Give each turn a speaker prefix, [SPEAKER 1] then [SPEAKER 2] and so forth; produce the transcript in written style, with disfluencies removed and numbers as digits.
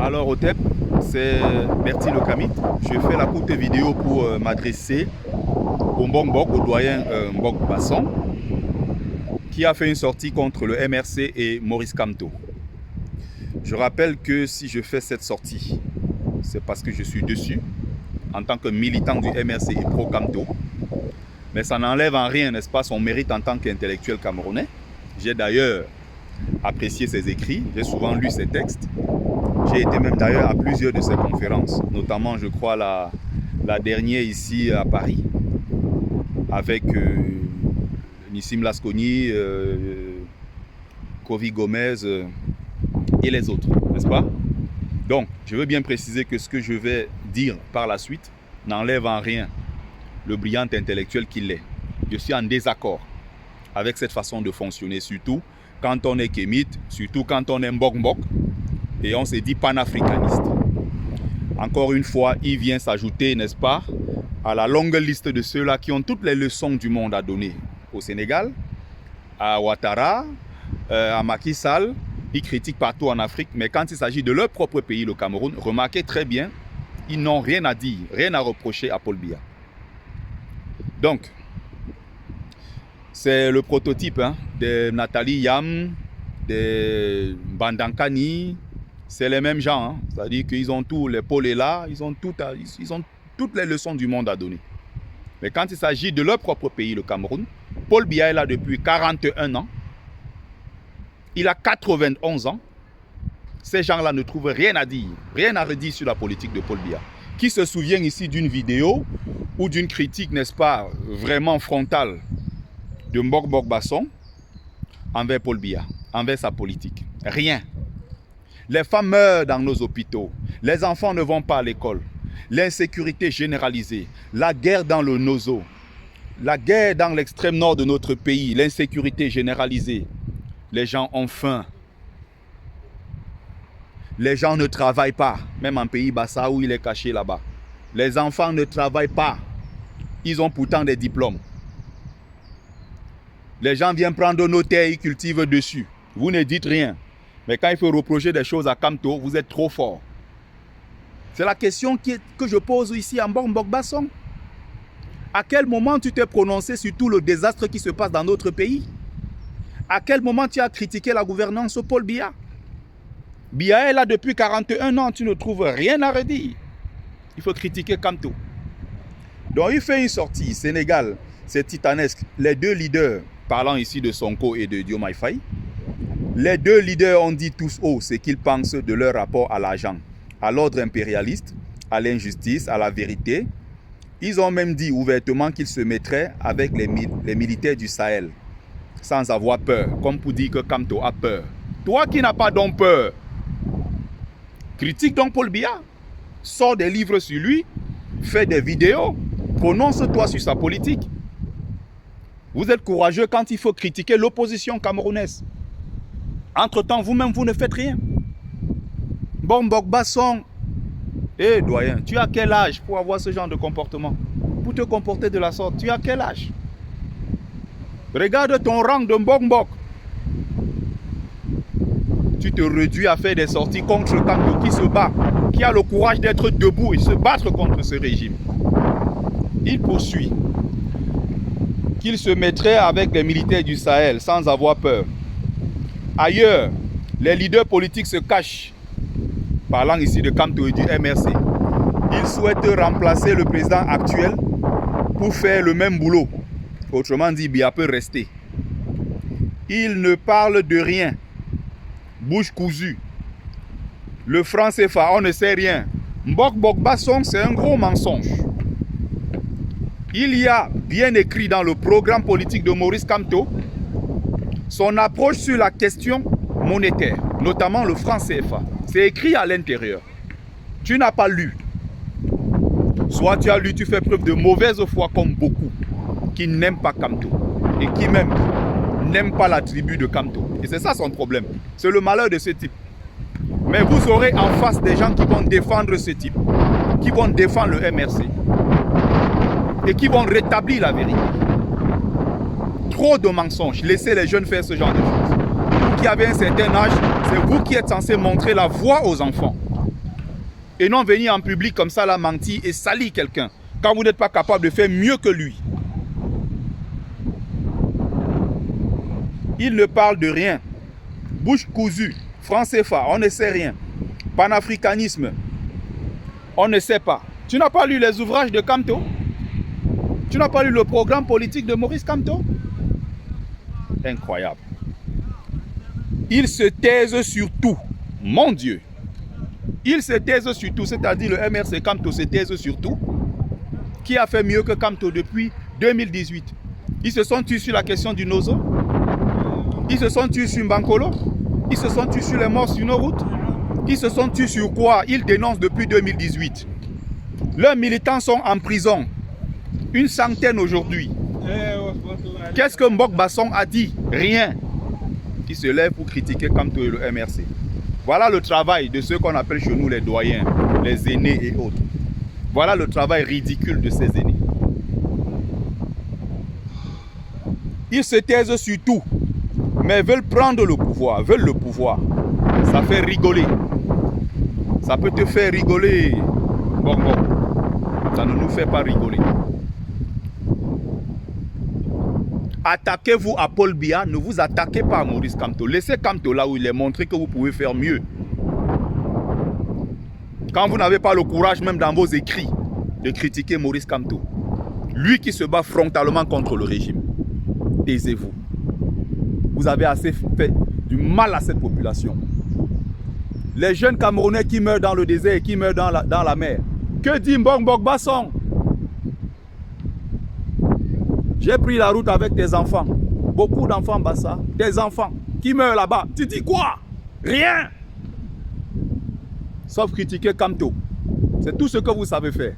[SPEAKER 1] Alors Otep, c'est Bertie Le Camit. Je fais la courte vidéo pour m'adresser au Mbok, au doyen Mbok Basson, qui a fait une sortie contre le MRC et Maurice Kamto. Je rappelle que si je fais cette sortie, c'est parce que je suis dessus, en tant que militant du MRC et pro-Kamto. Mais ça n'enlève en rien, n'est-ce pas, son mérite en tant qu'intellectuel camerounais. J'ai d'ailleurs apprécié ses écrits, j'ai souvent lu ses textes. J'ai été même d'ailleurs à plusieurs de ses conférences, notamment je crois la dernière ici à Paris, avec Nissim Lasconi, Kovi Gomez et les autres, n'est-ce pas? Donc, je veux bien préciser que ce que je vais dire par la suite n'enlève en rien le brillant intellectuel qu'il est. Je suis en désaccord avec cette façon de fonctionner, surtout quand on est kémite, surtout quand on est mbok et on se dit panafricaniste. Encore une fois, il vient s'ajouter, n'est-ce pas, à la longue liste de ceux-là qui ont toutes les leçons du monde à donner au Sénégal, à Ouattara, à Macky Sall. Ils critiquent partout en Afrique, mais quand il s'agit de leur propre pays, le Cameroun, remarquez très bien, ils n'ont rien à dire, rien à reprocher à Paul Biya. Donc, c'est le prototype de Nathalie Yam, de Bandankani, c'est les mêmes gens. C'est-à-dire qu'ils ont tout, les Paul est là, ils ont toutes les leçons du monde à donner. Mais quand il s'agit de leur propre pays, le Cameroun, Paul Biya est là depuis 41 ans. Il a 91 ans. Ces gens-là ne trouvent rien à dire, rien à redire sur la politique de Paul Biya. Qui se souvient ici d'une vidéo ou d'une critique, n'est-ce pas, vraiment frontale de Mbok Basson envers Paul Biya, envers sa politique? Rien. Les femmes meurent dans nos hôpitaux. Les enfants ne vont pas à l'école. L'insécurité généralisée. La guerre dans le Nozo. La guerre dans l'extrême nord de notre pays. L'insécurité généralisée. Les gens ont faim. Les gens ne travaillent pas. Même en pays Bassa où il est caché là-bas. Les enfants ne travaillent pas. Ils ont pourtant des diplômes. Les gens viennent prendre nos terres, ils cultivent dessus. Vous ne dites rien. Mais quand il faut reprocher des choses à Kamto, vous êtes trop fort. C'est la question que je pose ici à Mbok Basson. À quel moment tu t'es prononcé sur tout le désastre qui se passe dans notre pays? À quel moment tu as critiqué la gouvernance Paul Biya? Biya est là depuis 41 ans, tu ne trouves rien à redire. Il faut critiquer Kamto. Donc il fait une sortie, Sénégal, c'est titanesque. Les deux leaders, parlant ici de Sonko et de Diomaye Faye, les deux leaders ont dit tous haut ce qu'ils pensent de leur rapport à l'argent, à l'ordre impérialiste, à l'injustice, à la vérité. Ils ont même dit ouvertement qu'ils se mettraient avec les militaires du Sahel, sans avoir peur, comme pour dire que Kamto a peur. Toi qui n'as pas donc peur, critique donc Paul Biya, sors des livres sur lui, fais des vidéos, prononce-toi sur sa politique. Vous êtes courageux quand il faut critiquer l'opposition camerounaise. Entre-temps, vous-même, vous ne faites rien. Mbok Basson, doyen, tu as quel âge pour avoir ce genre de comportement? Pour te comporter de la sorte, tu as quel âge? Regarde ton rang de Mbok. Tu te réduis à faire des sorties contre Kamto qui se bat, qui a le courage d'être debout et se battre contre ce régime. Il poursuit qu'il se mettrait avec les militaires du Sahel sans avoir peur. Ailleurs, les leaders politiques se cachent. Parlant ici de Kamto et du MRC. Ils souhaitent remplacer le président actuel pour faire le même boulot. Autrement dit, Biya peut rester. Ils ne parlent de rien. Bouche cousue. Le franc CFA, on ne sait rien. Mbok Basson, c'est un gros mensonge. Il y a bien écrit dans le programme politique de Maurice Kamto son approche sur la question monétaire, notamment le franc CFA. C'est écrit à l'intérieur. Tu n'as pas lu. Soit tu as lu, tu fais preuve de mauvaise foi comme beaucoup qui n'aiment pas Kamto et qui même n'aiment pas la tribu de Kamto. Et c'est ça son problème. C'est le malheur de ce type. Mais vous aurez en face des gens qui vont défendre ce type, qui vont défendre le MRC et qui vont rétablir la vérité. Trop de mensonges. Laissez les jeunes faire ce genre de choses. Vous qui avez un certain âge, c'est vous qui êtes censé montrer la voie aux enfants. Et non venir en public comme ça, là, mentir et salir quelqu'un. Quand vous n'êtes pas capable de faire mieux que lui. Il ne parle de rien. Bouche cousue. Franc CFA, on ne sait rien. Panafricanisme, on ne sait pas. Tu n'as pas lu les ouvrages de Kamto? Tu n'as pas lu le programme politique de Maurice Kamto? Incroyable. Il se taise sur tout. Mon Dieu. Il se taise sur tout, c'est-à-dire le MRC Kamto se taise sur tout. Qui a fait mieux que Kamto depuis 2018? Ils se sont tués sur la question du Nozo. Ils se sont tués sur Mbankolo. Ils se sont tués sur les morts sur nos routes. Ils se sont tués sur quoi? Ils dénoncent depuis 2018. Leurs militants sont en prison. Une centaine aujourd'hui. Qu'est-ce que Mbok Basson a dit? Rien. Ils se lèvent pour critiquer Kamto et le MRC. Voilà le travail de ceux qu'on appelle chez nous les doyens, les aînés et autres. Voilà le travail ridicule de ces aînés. Ils se taisent sur tout, mais veulent prendre le pouvoir, veulent le pouvoir. Ça fait rigoler. Ça peut te faire rigoler. Bon. Ça ne nous fait pas rigoler. Attaquez-vous à Paul Biya, ne vous attaquez pas à Maurice Kamto. Laissez Kamto là où il est, montré que vous pouvez faire mieux. Quand vous n'avez pas le courage, même dans vos écrits, de critiquer Maurice Kamto, lui qui se bat frontalement contre le régime, taisez-vous. Vous avez assez fait du mal à cette population. Les jeunes Camerounais qui meurent dans le désert et qui meurent dans la mer. Que dit Mbok Basson? J'ai pris la route avec tes enfants. Beaucoup d'enfants, Bassa. Tes enfants qui meurent là-bas. Tu dis quoi? Rien. Sauf critiquer Kamto. C'est tout ce que vous savez faire.